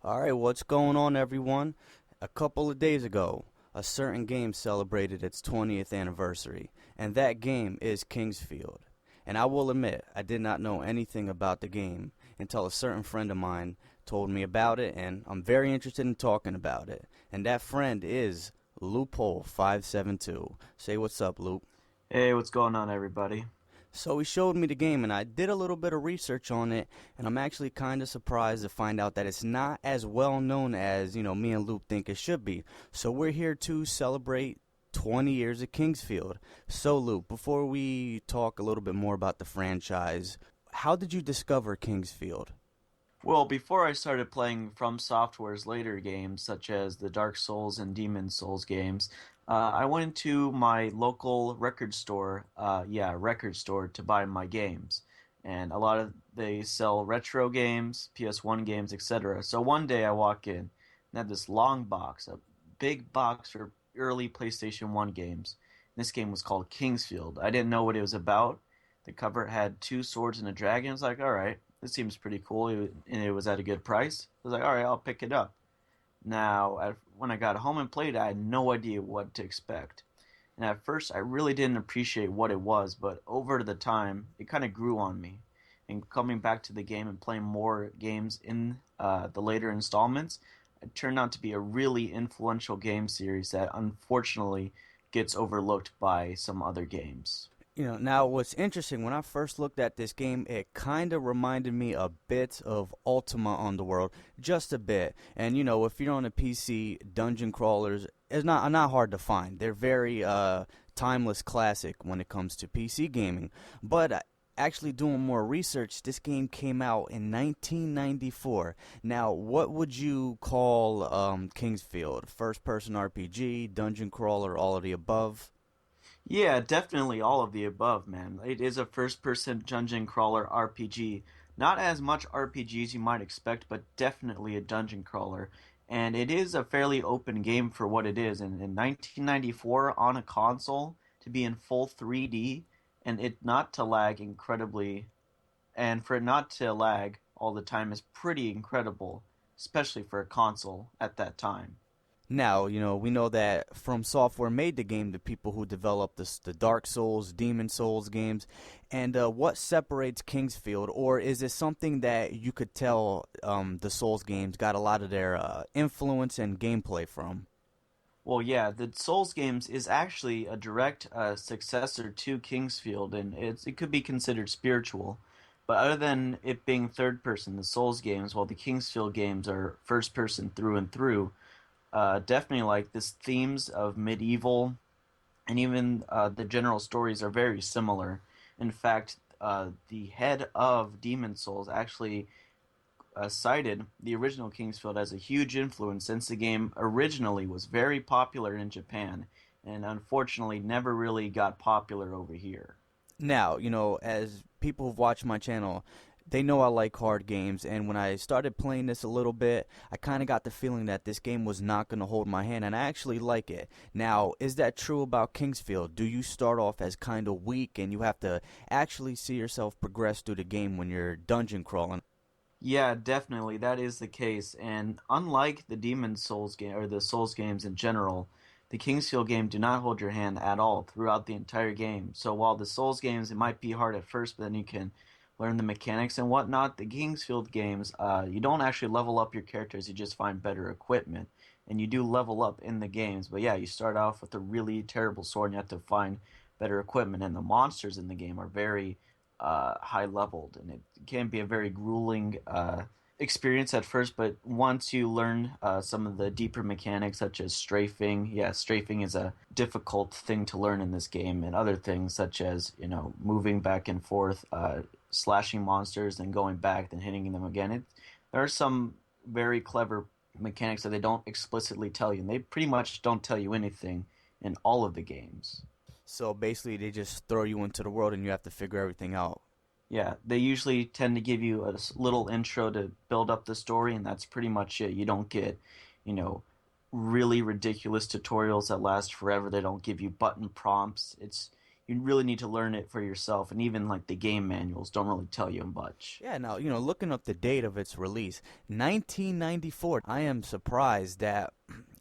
All right, what's going on, everyone? A couple of days ago, a certain game celebrated its 20th anniversary, and that game is Kingsfield. And I will admit, I did not know anything about the game until a certain friend of mine told me about it, and I'm very interested in talking about it. And that friend is Loophole572. Say what's up, Loop. Hey, what's going on, everybody? So he showed me the game, and I did a little bit of research on it, and I'm actually kind of surprised to find out that it's not as well known as, me and Luke think it should be. So we're here to celebrate 20 years of Kingsfield. So, Luke, before we talk a little bit more about the franchise, how did you discover Kingsfield? Well, before I started playing From Software's later games, such as the Dark Souls and Demon Souls games, I went to my local record store to buy my games. And a lot of they sell retro games, PS1 games, etc. So one day I walk in and had this long box, a big box for early PlayStation 1 games. This game was called Kingsfield. I didn't know what it was about. The cover had two swords and a dragon. I was like, all right, this seems pretty cool, and it was at a good price. I was like, all right, I'll pick it up. Now, when I got home and played it, I had no idea what to expect. And at first, I really didn't appreciate what it was, but over the time, it kind of grew on me. And coming back to the game and playing more games in the later installments, it turned out to be a really influential game series that unfortunately gets overlooked by some other games. Now what's interesting, when I first looked at this game, it kind of reminded me a bit of Ultima Underworld, just a bit. And if you're on a PC, dungeon crawlers is not hard to find. They're very timeless classic when it comes to PC gaming. But actually doing more research, this game came out in 1994. Now, what would you call Kingsfield? First person RPG, dungeon crawler, all of the above? Yeah, definitely all of the above, man. It is a first-person dungeon crawler RPG. Not as much RPG as you might expect, but definitely a dungeon crawler. And it is a fairly open game for what it is. And in 1994, on a console, to be in full 3D, and it not to lag incredibly, and for it not to lag all the time is pretty incredible, especially for a console at that time. Now, we know that From Software made the game, the people who developed the Dark Souls, Demon Souls games. And what separates Kingsfield? Or is it something that you could tell the Souls games got a lot of their influence and gameplay from? Well, yeah, the Souls games is actually a direct successor to Kingsfield, and it could be considered spiritual. But other than it being third person, the Souls games, while the Kingsfield games are first person through and through, definitely like this themes of medieval and even the general stories are very similar. In fact, the head of Demon Souls actually cited the original Kingsfield as a huge influence since the game originally was very popular in Japan and unfortunately never really got popular over here. Now, as people who've watched my channel, they know I like hard games, and when I started playing this a little bit, I kind of got the feeling that this game was not going to hold my hand, and I actually like it. Now, is that true about Kingsfield? Do you start off as kind of weak, and you have to actually see yourself progress through the game when you're dungeon crawling? Yeah, definitely that is the case. And unlike the Demon Souls game or the Souls games in general, the Kingsfield game do not hold your hand at all throughout the entire game. So while the Souls games it might be hard at first, but then you can learn the mechanics and whatnot. The Kingsfield games, you don't actually level up your characters; you just find better equipment, and you do level up in the games. But yeah, you start off with a really terrible sword, and you have to find better equipment. And the monsters in the game are very high leveled, and it can be a very grueling experience at first. But once you learn some of the deeper mechanics, such as strafing, yeah, strafing is a difficult thing to learn in this game, and other things such as moving back and forth, slashing monsters, then going back, then hitting them again. There are some very clever mechanics that they don't explicitly tell you, and they pretty much don't tell you anything in all of the games. So basically, they just throw you into the world, and you have to figure everything out. Yeah, they usually tend to give you a little intro to build up the story, and that's pretty much it. You don't get, you know, really ridiculous tutorials that last forever. They don't give you button prompts. It's you really need to learn it for yourself, and even like the game manuals don't really tell you much. Yeah, now, looking up the date of its release, 1994. I am surprised that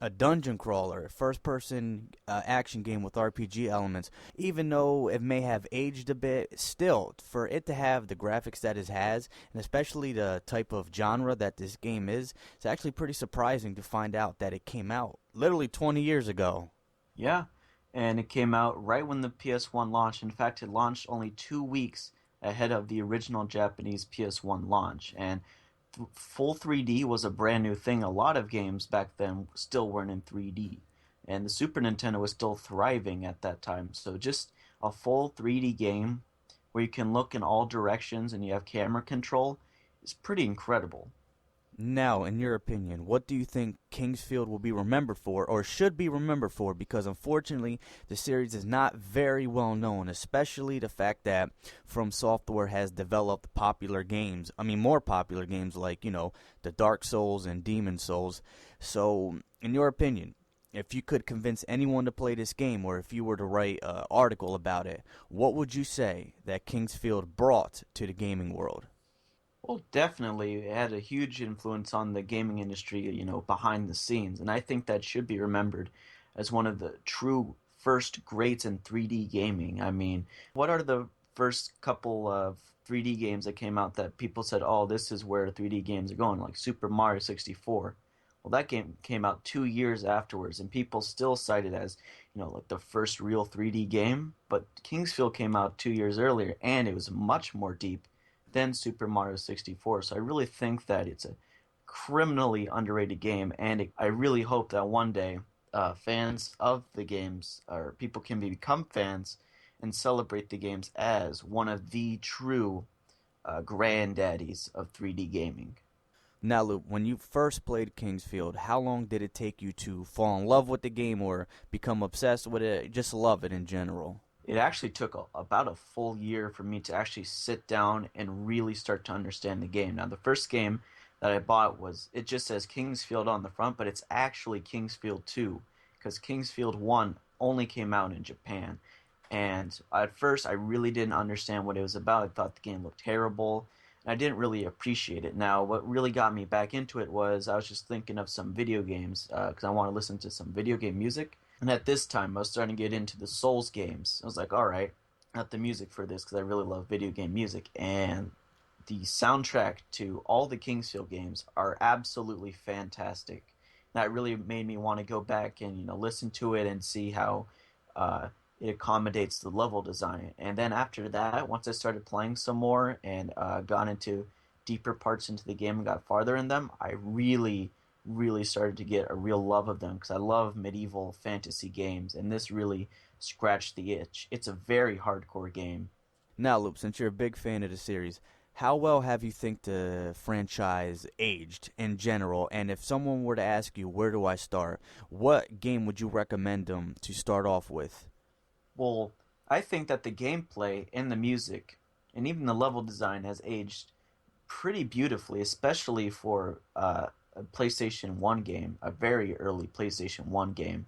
a dungeon crawler, first person action game with RPG elements, even though it may have aged a bit, still, for it to have the graphics that it has, and especially the type of genre that this game is, it's actually pretty surprising to find out that it came out literally 20 years ago. Yeah, and it came out right when the PS1 launched. In fact, it launched only 2 weeks ahead of the original Japanese PS1 launch. And full 3D was a brand new thing. A lot of games back then still weren't in 3D. And the Super Nintendo was still thriving at that time. So just a full 3D game where you can look in all directions and you have camera control is pretty incredible. Now, in your opinion, what do you think Kingsfield will be remembered for, or should be remembered for? Because unfortunately, the series is not very well known, especially the fact that From Software has developed popular games. I mean, more popular games like, the Dark Souls and Demon Souls. So, in your opinion, if you could convince anyone to play this game, or if you were to write an article about it, what would you say that Kingsfield brought to the gaming world? Well, definitely, it had a huge influence on the gaming industry, behind the scenes, and I think that should be remembered as one of the true first greats in 3D gaming. I mean, what are the first couple of 3D games that came out that people said, "Oh, this is where 3D games are going," like Super Mario 64. Well, that game came out 2 years afterwards, and people still cite it as, like the first real 3D game. But Kingsfield came out 2 years earlier, and it was much more deep than Super Mario 64. So I really think that it's a criminally underrated game, and I really hope that one day fans of the games or people can become fans and celebrate the games as one of the true granddaddies of 3D gaming. Now, Luke, when you first played Kingsfield, how long did it take you to fall in love with the game or become obsessed with it, just love it in general? It actually took about a full year for me to actually sit down and really start to understand the game. Now, the first game that I bought it just says Kingsfield on the front, but it's actually Kingsfield 2 because Kingsfield 1 only came out in Japan. And at first, I really didn't understand what it was about. I thought the game looked terrible, and I didn't really appreciate it. Now, what really got me back into it was I was just thinking of some video games because I want to listen to some video game music. And at this time, I was starting to get into the Souls games. I was like, all right, I got the music for this because I really love video game music. And the soundtrack to all the Kingsfield games are absolutely fantastic. That really made me want to go back and listen to it and see how it accommodates the level design. And then after that, once I started playing some more and got into deeper parts into the game and got farther in them, I really started to get a real love of them because I love medieval fantasy games, and this really scratched the itch. It's a very hardcore game. Now, Luke, since you're a big fan of the series, how well have you think the franchise aged in general? And if someone were to ask you, where do I start? What game would you recommend them to start off with? Well, I think that the gameplay and the music and even the level design has aged pretty beautifully, especially for a PlayStation 1 game, a very early PlayStation 1 game.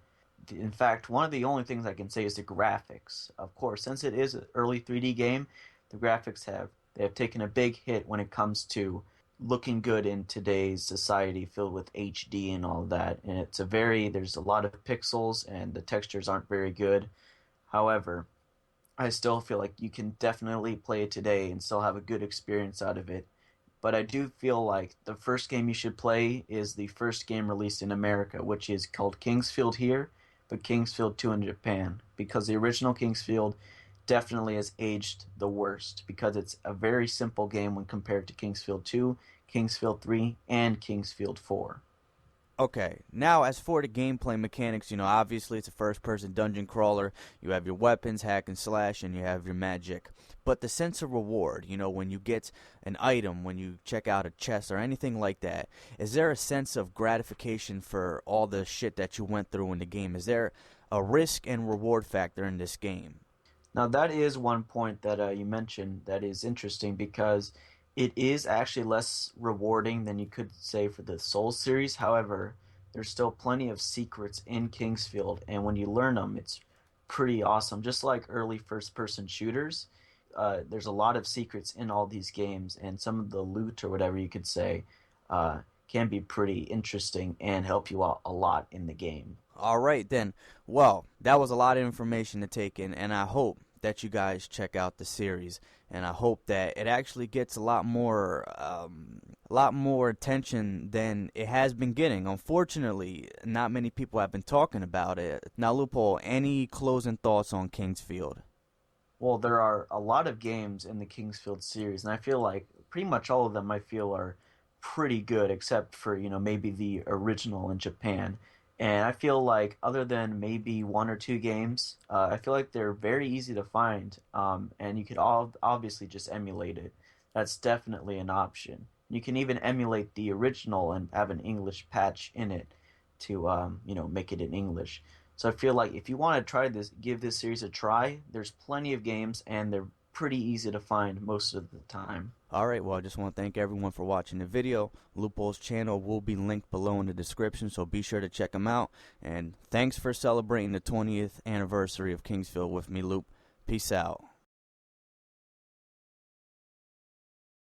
In fact, one of the only things I can say is the graphics. Of course, since it is an early 3D game, the graphics have taken a big hit when it comes to looking good in today's society filled with HD and all of that. And there's a lot of pixels and the textures aren't very good. However, I still feel like you can definitely play it today and still have a good experience out of it. But I do feel like the first game you should play is the first game released in America, which is called Kingsfield here, but Kingsfield 2 in Japan, because the original Kingsfield definitely has aged the worst because it's a very simple game when compared to Kingsfield 2, Kingsfield 3, and Kingsfield 4. Okay, now as for the gameplay mechanics, obviously it's a first person dungeon crawler. You have your weapons, hack and slash, and you have your magic. But the sense of reward, when you get an item, when you check out a chest or anything like that, is there a sense of gratification for all the shit that you went through in the game? Is there a risk and reward factor in this game? Now, that is one point that you mentioned that is interesting because it is actually less rewarding than you could say for the Souls series. However, there's still plenty of secrets in Kingsfield, and when you learn them, it's pretty awesome. Just like early first-person shooters, there's a lot of secrets in all these games, and some of the loot or whatever you could say can be pretty interesting and help you out a lot in the game. All right, then. Well, that was a lot of information to take in, and I hope that you guys check out the series, and I hope that it actually gets a lot more attention than it has been getting. Unfortunately, not many people have been talking about it. Now, Loophole, any closing thoughts on Kingsfield? Well, there are a lot of games in the Kingsfield series, and I feel like pretty much all of them I feel are pretty good, except for, maybe the original in Japan. And I feel like other than maybe one or two games, I feel like they're very easy to find, and you could all obviously just emulate it. That's definitely an option. You can even emulate the original and have an English patch in it to, make it in English. So I feel like if you want to try this, give this series a try. There's plenty of games, and they're pretty easy to find most of the time. Alright, well, I just want to thank everyone for watching the video. Loophole's channel will be linked below in the description, so be sure to check him out. And thanks for celebrating the 20th anniversary of Kingsfield with me, Loop. Peace out.